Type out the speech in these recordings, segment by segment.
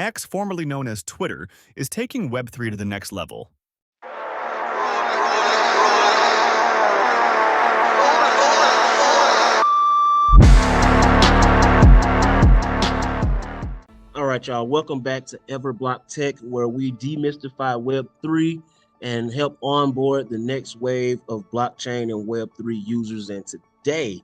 X, formerly known as Twitter, is taking Web3 to the next level. All right, y'all, welcome back to Everblock Tech, where we demystify Web3 and help onboard the next wave of blockchain and Web3 users. And today,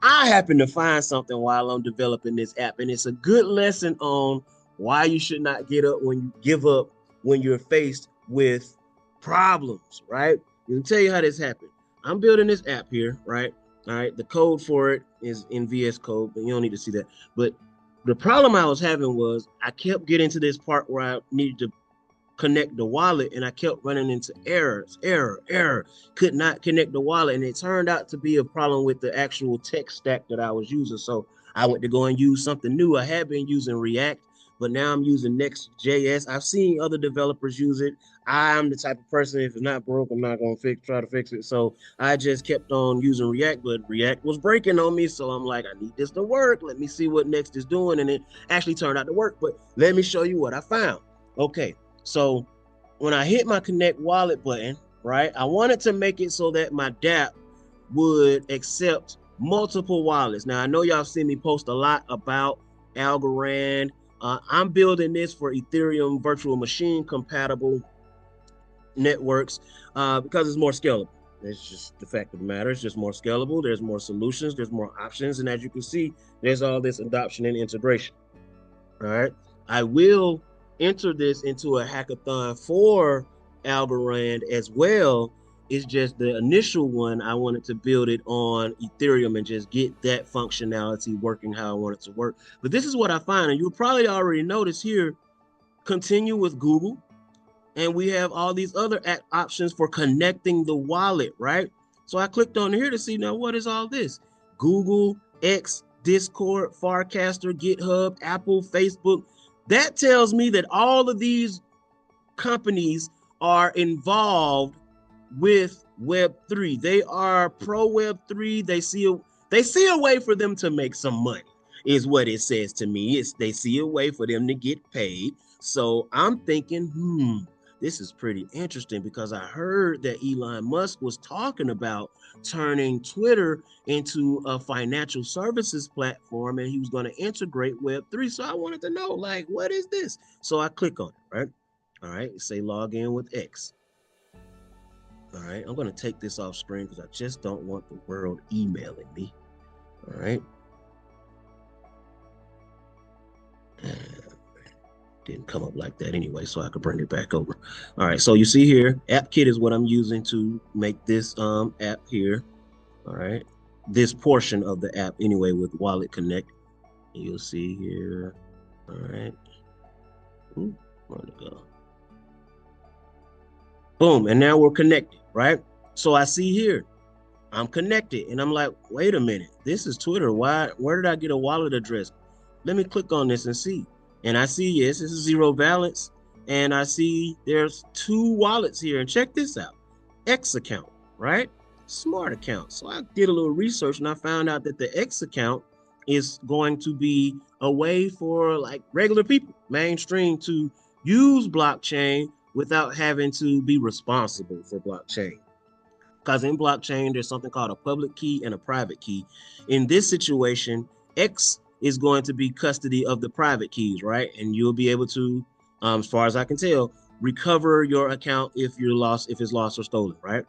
I happen to find something while I'm developing this app, and it's a good lesson on why you should not give up when you're faced with problems, right? Let me tell you how this happened. I'm building this app here, right? All right, the code for it is in VS Code, but you don't need to see that. But the problem I was having was I kept getting to this part where I needed to connect the wallet, and I kept running into error, could not connect the wallet. And it turned out to be a problem with the actual tech stack that I was using. So I went to go and use something new. I had been using React, but now I'm using Next.js. I've seen other developers use it. I'm the type of person, if it's not broke, I'm not going to try to fix it. So I just kept on using React, but React was breaking on me. So I'm like, I need this to work. Let me see what Next is doing. And it actually turned out to work. But let me show you what I found. Okay. So when I hit my connect wallet button, right, I wanted to make it so that my dApp would accept multiple wallets. Now, I know y'all seen me post a lot about Algorand. I'm building this for Ethereum virtual machine compatible networks because it's more scalable. It's just the fact of the matter. It's just more scalable. There's more solutions. There's more options. And as you can see, there's all this adoption and integration. All right. I will enter this into a hackathon for Algorand as well. It's just the initial one, I wanted to build it on Ethereum and just get that functionality working how I want it to work. But this is what I find, and you'll probably already notice here, continue with Google. And we have all these other options for connecting the wallet, right? So I clicked on here to see, now what is all this? Google, X, Discord, Farcaster, GitHub, Apple, Facebook. That tells me that all of these companies are involved with Web3. They are pro Web3. They see a way for them to make some money, is what it says to me. They see a way for them to get paid. So I'm thinking, this is pretty interesting, because I heard that Elon Musk was talking about turning Twitter into a financial services platform, and he was going to integrate Web3. So I wanted to know, like, what is this? So I click on it, right? All right, say log in with X. All right, I'm going to take this off screen because I just don't want the world emailing me. All right. Didn't come up like that anyway, so I could bring it back over. All right, so you see here, AppKit is what I'm using to make this app here. All right, this portion of the app anyway with Wallet Connect. You'll see here. All right. Ooh, where'd it go? Boom, and now we're connected, right? So I see here, I'm connected, and I'm like, wait a minute, this is Twitter. Where did I get a wallet address? Let me click on this and see. And I see, yes, this is zero balance. And I see there's 2 wallets here. And check this out. X account, right? Smart account. So I did a little research, and I found out that the X account is going to be a way for like regular people, mainstream, to use blockchain without having to be responsible for blockchain. Because in blockchain, there's something called a public key and a private key. In this situation, X is going to be custody of the private keys, right? And you'll be able to, as far as I can tell, recover your account if it's lost or stolen, right?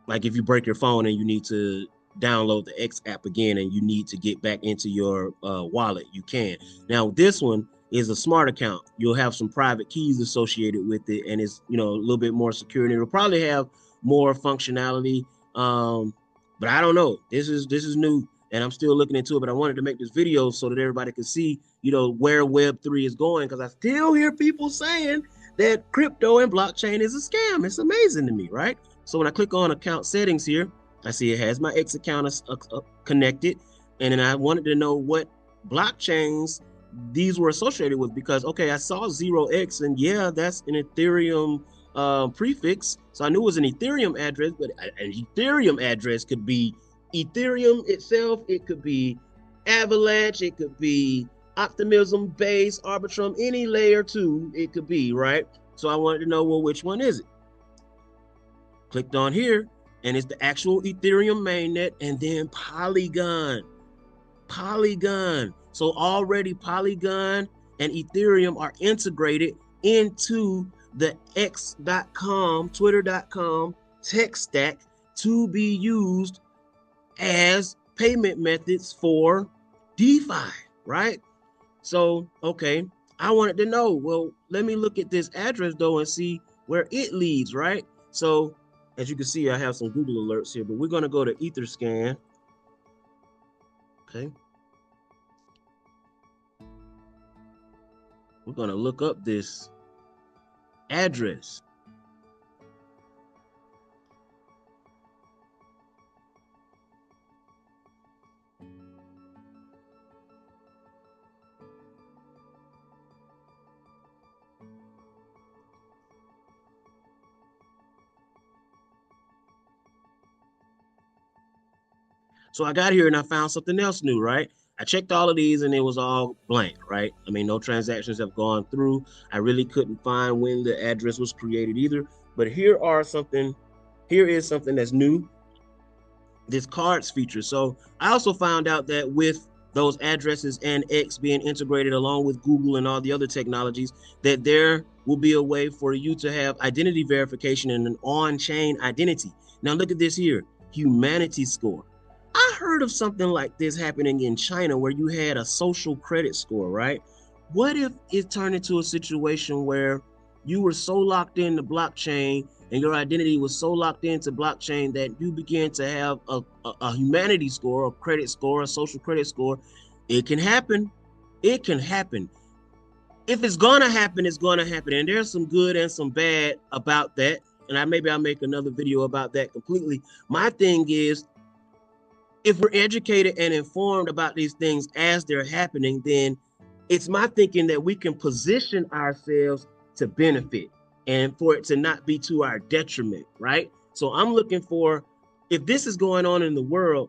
Like if you break your phone and you need to download the X app again and you need to get back into your wallet, you can. Now this one is a smart account. You'll have some private keys associated with it, and it's, you know, a little bit more secure, and it'll probably have more functionality. But I don't know. This is new, and I'm still looking into it, but I wanted to make this video so that everybody could see, you know, where Web3 is going, because I still hear people saying that crypto and blockchain is a scam. It's amazing to me, right? So when I click on account settings here, I see it has my X account connected, and then I wanted to know what blockchains these were associated with, because, okay, I saw 0x, and yeah, that's an Ethereum prefix, so I knew it was an Ethereum address, but an Ethereum address could be Ethereum itself, it could be Avalanche, it could be Optimism, Base, Arbitrum, any layer 2 it could be, right? So I wanted to know, well, which one is it? Clicked on here, and it's the actual Ethereum mainnet, and then Polygon. Polygon. So already Polygon and Ethereum are integrated into the x.com, twitter.com tech stack to be used as payment methods for DeFi, right? So, okay, I wanted to know, well, let me look at this address though and see where it leads, right? So, as you can see, I have some Google alerts here, but we're going to go to Etherscan. Okay. We're going to look up this address. So I got here and I found something else new, right? I checked all of these and it was all blank, right? I mean, no transactions have gone through. I really couldn't find when the address was created either. But here is something that's new, this cards feature. So I also found out that with those addresses and X being integrated along with Google and all the other technologies, that there will be a way for you to have identity verification and an on-chain identity. Now look at this here, humanity score. I heard of something like this happening in China where you had a social credit score, right? What if it turned into a situation where you were so locked into blockchain and your identity was so locked into blockchain that you began to have a humanity score, a credit score, a social credit score? It can happen. It can happen. If it's gonna happen, it's gonna happen. And there's some good and some bad about that. And maybe I'll make another video about that completely. My thing is, if we're educated and informed about these things as they're happening, then it's my thinking that we can position ourselves to benefit and for it to not be to our detriment, right? So I'm looking for, if this is going on in the world,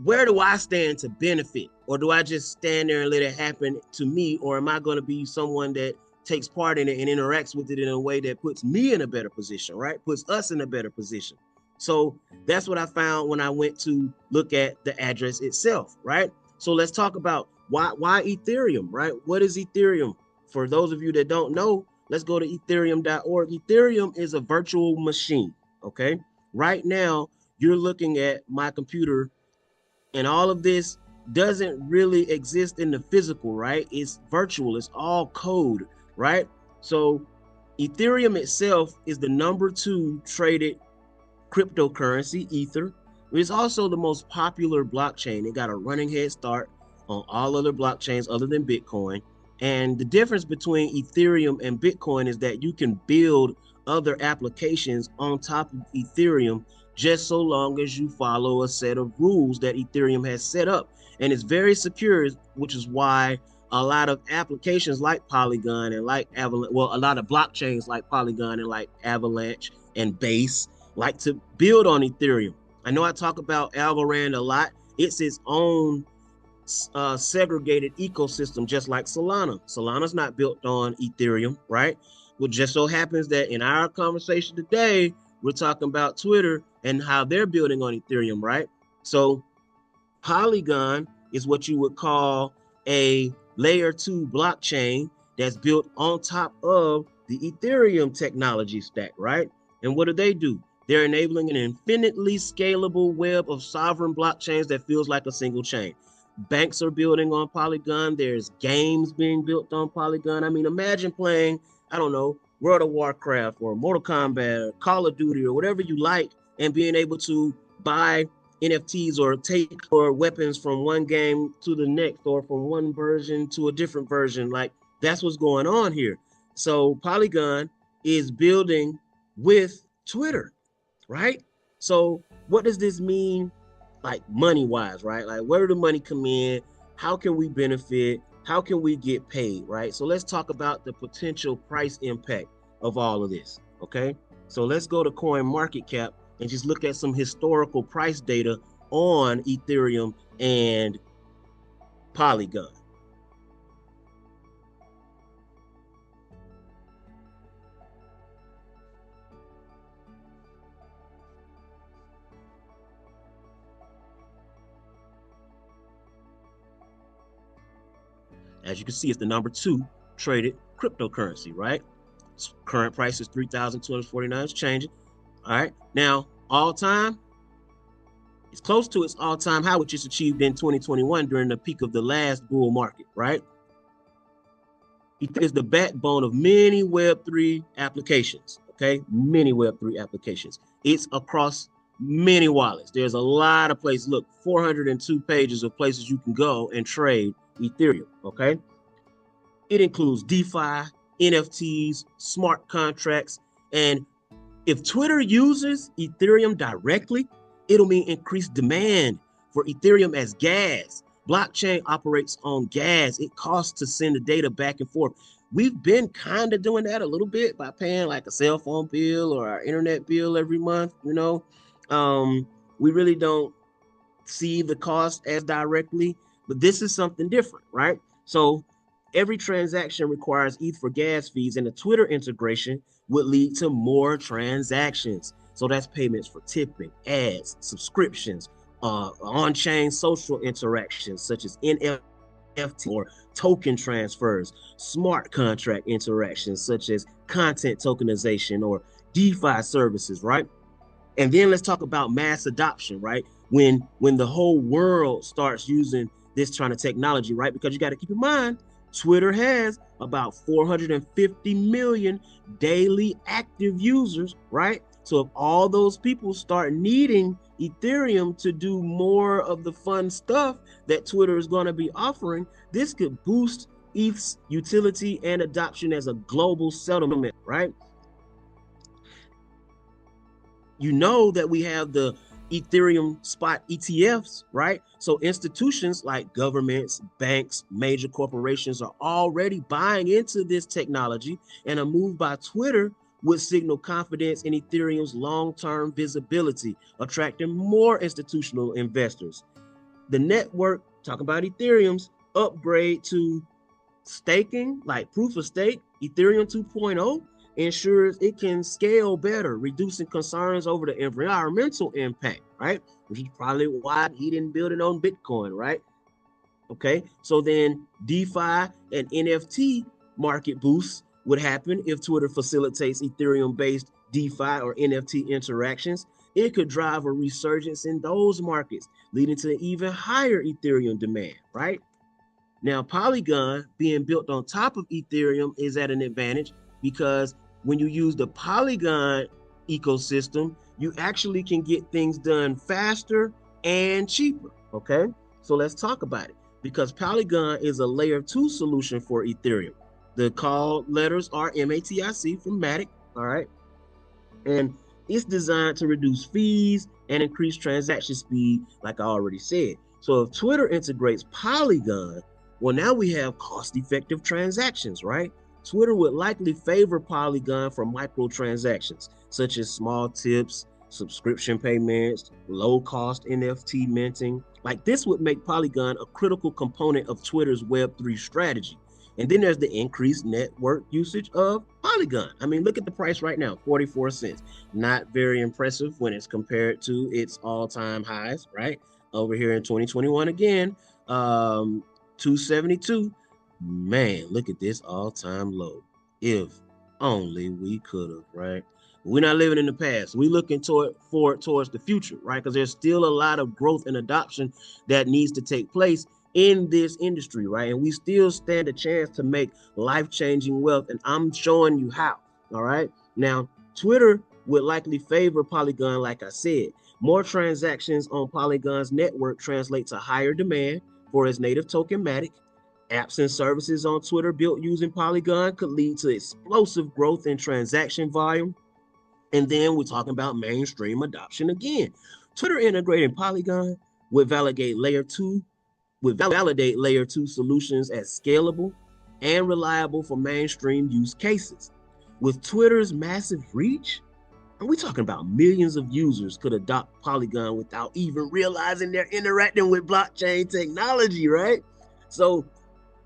where do I stand to benefit? Or do I just stand there and let it happen to me? Or am I going to be someone that takes part in it and interacts with it in a way that puts me in a better position, right? Puts us in a better position. So that's what I found when I went to look at the address itself, right? So let's talk about why Ethereum, right? What is Ethereum? For those of you that don't know, let's go to ethereum.org. Ethereum is a virtual machine, okay? Right now, you're looking at my computer, and all of this doesn't really exist in the physical, right? It's virtual, it's all code, right? So Ethereum itself is the #2 traded cryptocurrency, Ether. It's also the most popular blockchain. It got a running head start on all other blockchains other than Bitcoin. And the difference between Ethereum and Bitcoin is that you can build other applications on top of Ethereum just so long as you follow a set of rules that Ethereum has set up. And it's very secure, which is why a lot of applications like Polygon and like Avalanche, well, a lot of blockchains like Polygon and like Avalanche and Base like to build on Ethereum. I know I talk about Algorand a lot. It's its own segregated ecosystem, just like Solana. Solana's not built on Ethereum, right? Well, just so happens that in our conversation today, we're talking about Twitter and how they're building on Ethereum, right? So Polygon is what you would call a layer 2 blockchain that's built on top of the Ethereum technology stack, right? And what do? They're enabling an infinitely scalable web of sovereign blockchains that feels like a single chain. Banks are building on Polygon. There's games being built on Polygon. I mean, imagine playing, I don't know, World of Warcraft or Mortal Kombat or Call of Duty or whatever you like, and being able to buy NFTs or take or weapons from one game to the next, or from one version to a different version. Like, that's what's going on here. So Polygon is building with Twitter, right? So what does this mean, like money wise, right? Like, where do the money come in? How can we benefit? How can we get paid, right? So let's talk about the potential price impact of all of this, okay? So let's go to CoinMarketCap and just look at some historical price data on Ethereum and Polygon. As you can see, it's the number 2 traded cryptocurrency, right? Current price is 3,249. It's changing. All right. Now, all time, it's close to its all-time high, which is achieved in 2021 during the peak of the last bull market, right? It is the backbone of many Web3 applications, okay? Many Web3 applications. It's across many wallets. There's a lot of places. Look, 402 pages of places you can go and trade Ethereum, okay? It includes DeFi, NFTs, smart contracts, and if Twitter uses Ethereum directly, it'll mean increased demand for Ethereum as gas. Blockchain operates on gas. It costs to send the data back and forth. We've been kind of doing that a little bit by paying like a cell phone bill or our internet bill every month, you know. We really don't see the cost as directly, but this is something different, right? So every transaction requires ETH for gas fees, and the Twitter integration would lead to more transactions. So that's payments for tipping, ads, subscriptions, on-chain social interactions such as NFT or token transfers, smart contract interactions such as content tokenization or DeFi services, right? And then let's talk about mass adoption, right? When the whole world starts using this kind of technology, right? Because you got to keep in mind, Twitter has about 450 million daily active users, right? So if all those people start needing Ethereum to do more of the fun stuff that Twitter is going to be offering, this could boost ETH's utility and adoption as a global settlement, right? You know that we have the Ethereum spot ETFs, right? So institutions like governments, banks, major corporations are already buying into this technology, and a move by Twitter would signal confidence in Ethereum's long-term visibility, attracting more institutional investors. The network, talking about Ethereum's upgrade to staking, like proof of stake, Ethereum 2.0, ensures it can scale better, reducing concerns over the environmental impact, right? Which is probably why he didn't build it on Bitcoin, right? Okay, so then DeFi and NFT market boosts would happen if Twitter facilitates Ethereum-based DeFi or NFT interactions. It could drive a resurgence in those markets, leading to even higher Ethereum demand, right? Now, Polygon being built on top of Ethereum is at an advantage because when you use the Polygon ecosystem, you actually can get things done faster and cheaper, okay? So let's talk about it, because Polygon is a layer 2 solution for Ethereum. The call letters are MATIC from Matic, all right? And it's designed to reduce fees and increase transaction speed, like I already said. So if Twitter integrates Polygon, well, now we have cost-effective transactions, right? Twitter would likely favor Polygon for microtransactions, such as small tips, subscription payments, low-cost NFT minting. Like, this would make Polygon a critical component of Twitter's Web3 strategy. And then there's the increased network usage of Polygon. I mean, look at the price right now, 44 cents. Not very impressive when it's compared to its all-time highs, right? Over here in 2021 again, 272. Man, look at this all-time low. If only we could have, right? We're not living in the past. We're looking forward towards the future, right? Because there's still a lot of growth and adoption that needs to take place in this industry, right? And we still stand a chance to make life-changing wealth, and I'm showing you how, all right? Now, Twitter would likely favor Polygon, like I said. More transactions on Polygon's network translate to higher demand for its native token Matic. Apps and services on Twitter built using Polygon could lead to explosive growth in transaction volume. And then we're talking about mainstream adoption again. Twitter integrating Polygon would validate layer 2 solutions as scalable and reliable for mainstream use cases. With Twitter's massive reach, and we're talking about millions of users could adopt Polygon without even realizing they're interacting with blockchain technology, right? So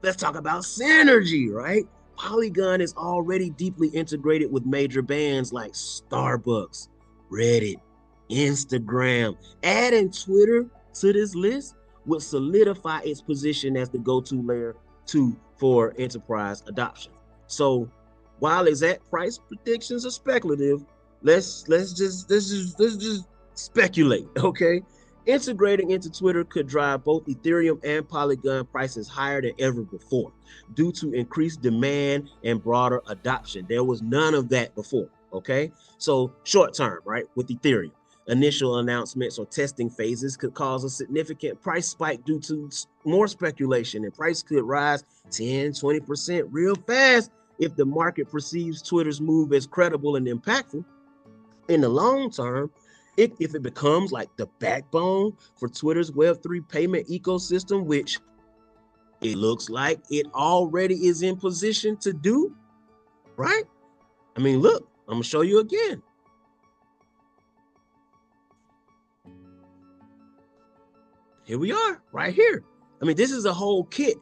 let's talk about synergy, right? Polygon is already deeply integrated with major brands like Starbucks, Reddit, Instagram. Adding Twitter to this list would solidify its position as the go-to layer for enterprise adoption. So while exact price predictions are speculative, let's just speculate, okay? Integrating into Twitter could drive both Ethereum and Polygon prices higher than ever before due to increased demand and broader adoption. There was none of that before, okay? So short term, right, with Ethereum, initial announcements or testing phases could cause a significant price spike due to more speculation, and price could rise 10, 20% real fast if the market perceives Twitter's move as credible and impactful. In the long term, if it becomes like the backbone for Twitter's Web3 payment ecosystem, which it looks like it already is in position to do, right? I mean, look, I'm gonna show you again. Here we are, right here. I mean, this is a whole kit.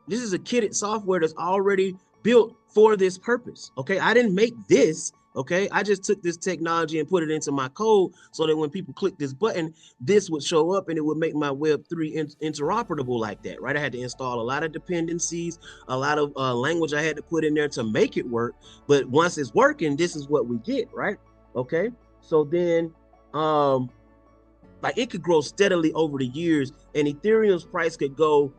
This is a kitted software that's already built for this purpose, okay? I didn't make this, okay? I just took this technology and put it into my code so that when people click this button, this would show up and it would make my Web3 interoperable like that, right? I had to install a lot of dependencies, a lot of language I had to put in there to make it work. But once it's working, this is what we get, right? Okay, so then, like it could grow steadily over the years, and Ethereum's price could go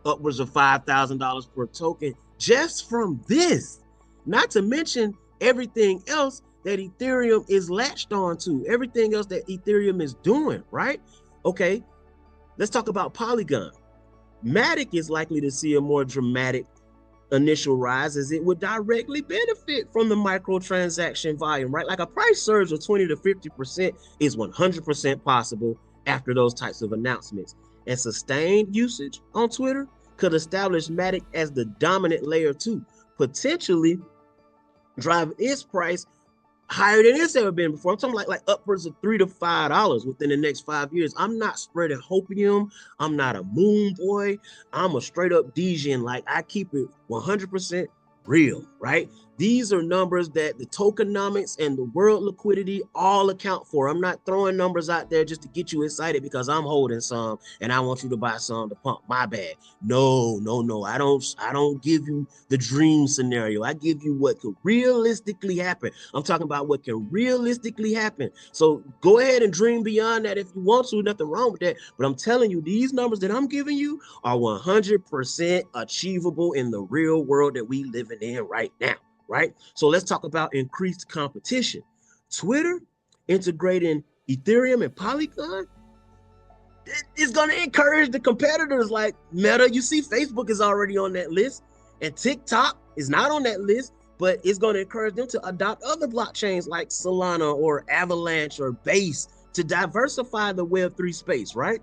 upwards of $5,000 per token just from this, not to mention everything else that Ethereum is latched on to, everything else that Ethereum is doing, right? Okay, let's talk about Polygon. Matic is likely to see a more dramatic initial rise as it would directly benefit from the microtransaction volume, right? Like a price surge of 20 to 50% is 100% possible after those types of announcements. And sustained usage on Twitter could establish Matic as the dominant layer 2, potentially driving its price higher than it's ever been before. I'm talking like upwards of $3 to $5 within the next 5 years. I'm not spreading hopium. I'm not a moon boy. I'm a straight up Degen. Like I keep it 100% real, right? These are numbers that the tokenomics and the world liquidity all account for. I'm not throwing numbers out there just to get you excited because I'm holding some and I want you to buy some to pump my bag. No. I don't give you the dream scenario. I give you what could realistically happen. I'm talking about what can realistically happen. So go ahead and dream beyond that if you want to. Nothing wrong with that. But I'm telling you, these numbers that I'm giving you are 100% achievable in the real world that we living in right now. Right? So let's talk about increased competition. Twitter integrating Ethereum and Polygon is going to encourage the competitors like Meta. You see, Facebook is already on that list, and TikTok is not on that list, but it's going to encourage them to adopt other blockchains like Solana or Avalanche or Base to diversify the Web3 space, right?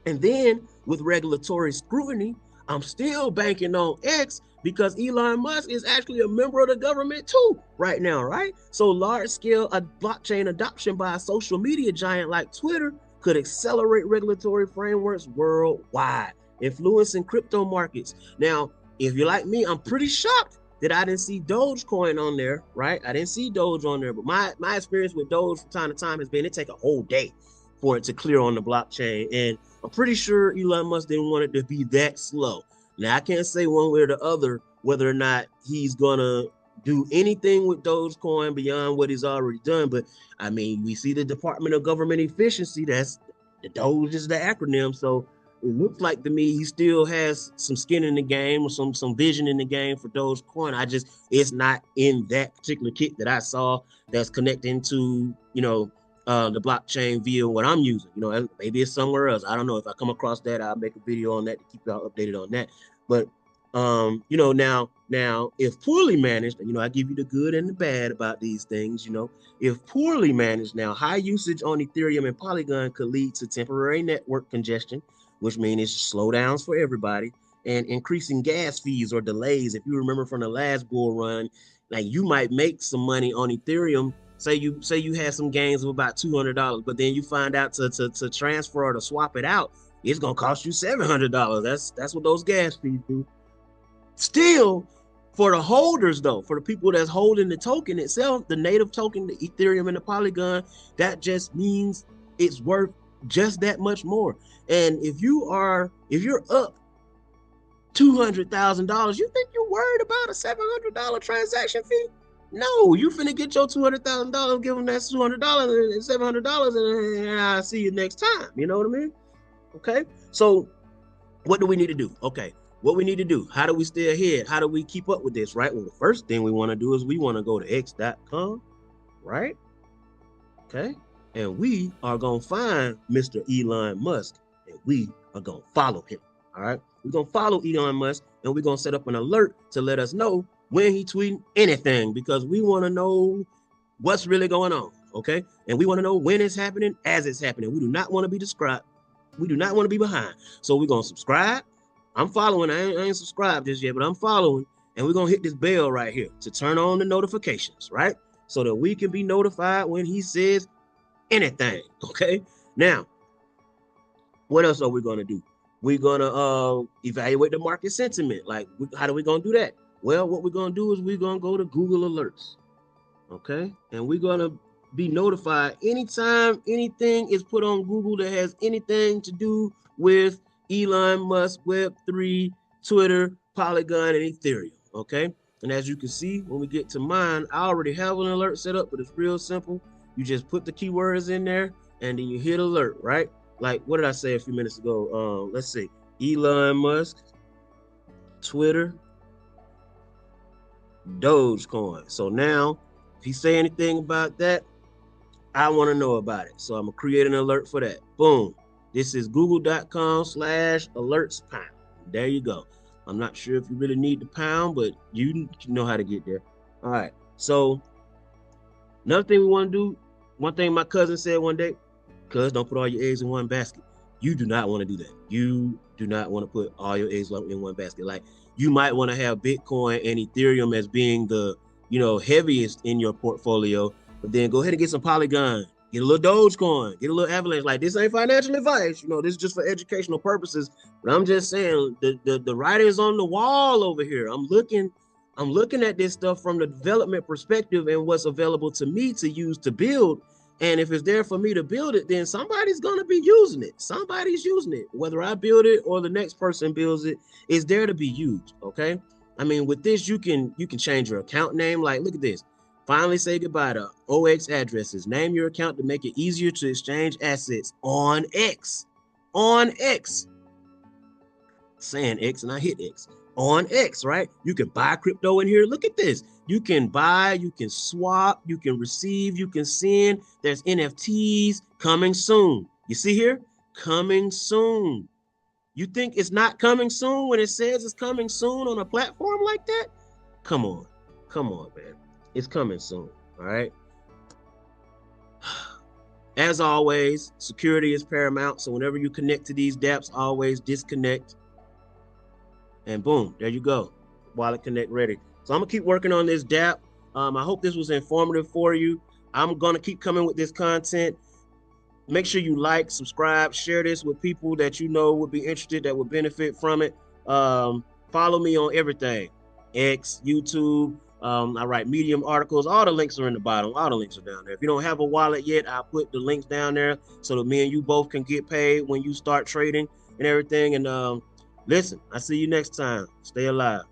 And then with regulatory scrutiny, I'm still banking on X because Elon Musk is actually a member of the government too right now, right? So large-scale blockchain adoption by a social media giant like Twitter could accelerate regulatory frameworks worldwide, influencing crypto markets. Now, if you're like me, I'm pretty shocked that I didn't see Dogecoin on there, right? I didn't see Doge on there, but my experience with Doge from time to time has been it take a whole day for it to clear on the blockchain. And I'm pretty sure Elon Musk didn't want it to be that slow. Now, I can't say one way or the other whether or not he's going to do anything with Dogecoin beyond what he's already done. But, I mean, we see the Department of Government Efficiency. That's the Doge is the acronym. So it looks like to me he still has some skin in the game or some vision in the game for Dogecoin. It's not in that particular kit that I saw that's connecting to, the blockchain via what I'm using. Maybe it's somewhere else. I don't know. If I come across that, I'll make a video on that to keep y'all updated on that. But now if poorly managed, I give you the good and the bad about these things. If poorly managed, now high usage on Ethereum and Polygon could lead to temporary network congestion, which means it's slowdowns for everybody, and increasing gas fees or delays. If you remember from the last bull run, like you might make some money on Ethereum. Say you had some gains of about $200, but then you find out to transfer or to swap it out, it's gonna cost you $700. That's what those gas fees do. Still, for the holders though, for the people that's holding the token itself, the native token, the Ethereum and the Polygon, that just means it's worth just that much more. And if you're up $200,000. You think you're worried about a $700 transaction fee? No, you finna get your $200,000, give them that $200 and $700, and I'll see you next time. You know what I mean? Okay. So what do we need to do? Okay. What we need to do? How do we stay ahead? How do we keep up with this? Right. Well, the first thing we want to do is we want to go to x.com. Right. Okay. And we are going to find Mr. Elon Musk, and we are going to follow him. All right. We're going to follow Elon Musk, and we're going to set up an alert to let us know when he tweeting anything, because we want to know what's really going on. Okay. And we want to know when it's happening, as it's happening. We do not want to be described. We do not want to be behind. So we're going to subscribe. I'm following. I ain't subscribed just yet, but I'm following. And we're going to hit this bell right here to turn on the notifications, right? So that we can be notified when he says anything. Okay. Now, what else are we going to do? We're going to evaluate the market sentiment. Like, how are we going to do that? Well, what we're going to do is we're going to go to Google Alerts. Okay. And we're going to be notified anytime anything is put on Google that has anything to do with Elon Musk, Web3, Twitter, Polygon, and Ethereum. Okay. And as you can see, when we get to mine, I already have an alert set up, but it's real simple. You just put the keywords in there and then you hit alert, right? Like, what did I say a few minutes ago? Let's see. Elon Musk, Twitter, Dogecoin. So now, if he say anything about that, I want to know about it. So I'm going to create an alert for that. Boom. This is google.com/alerts pound. There you go. I'm not sure if you really need the pound, but you know how to get there. All right. So another thing we want to do, one thing my cousin said one day, cuz don't put all your eggs in one basket. You do not want to do that. You do not want to put all your eggs in one basket. Like, you might want to have Bitcoin and Ethereum as being the, heaviest in your portfolio. But then go ahead and get some Polygon, get a little Dogecoin, get a little Avalanche. Like, this ain't financial advice, this is just for educational purposes. But I'm just saying the writing's on the wall over here. I'm looking at this stuff from the development perspective and what's available to me to use to build. And if it's there for me to build it, then somebody's gonna be using it. Somebody's using it. Whether I build it or the next person builds it, it's there to be used. Okay. I mean, with this, you can change your account name. Like, look at this. Finally say goodbye to OX addresses. Name your account to make it easier to exchange assets on X. On X. Saying X and I hit X. On X, right? You can buy crypto in here. Look at this. You can buy, you can swap, you can receive, you can send. There's NFTs coming soon. You see here? Coming soon. You think it's not coming soon when it says it's coming soon on a platform like that? Come on. Come on, man. It's coming soon, all right? As always, security is paramount. So whenever you connect to these dApps, always disconnect. And boom, there you go. Wallet Connect ready. So I'm going to keep working on this dApp. I hope this was informative for you. I'm going to keep coming with this content. Make sure you like, subscribe, share this with people that you know would be interested, that would benefit from it. Follow me on everything. X, YouTube. I write Medium articles. All the links are in the bottom. All the links are down there. If you don't have a wallet yet, I'll put the links down there so that me and you both can get paid when you start trading and everything. And listen, I see you next time. Stay alive.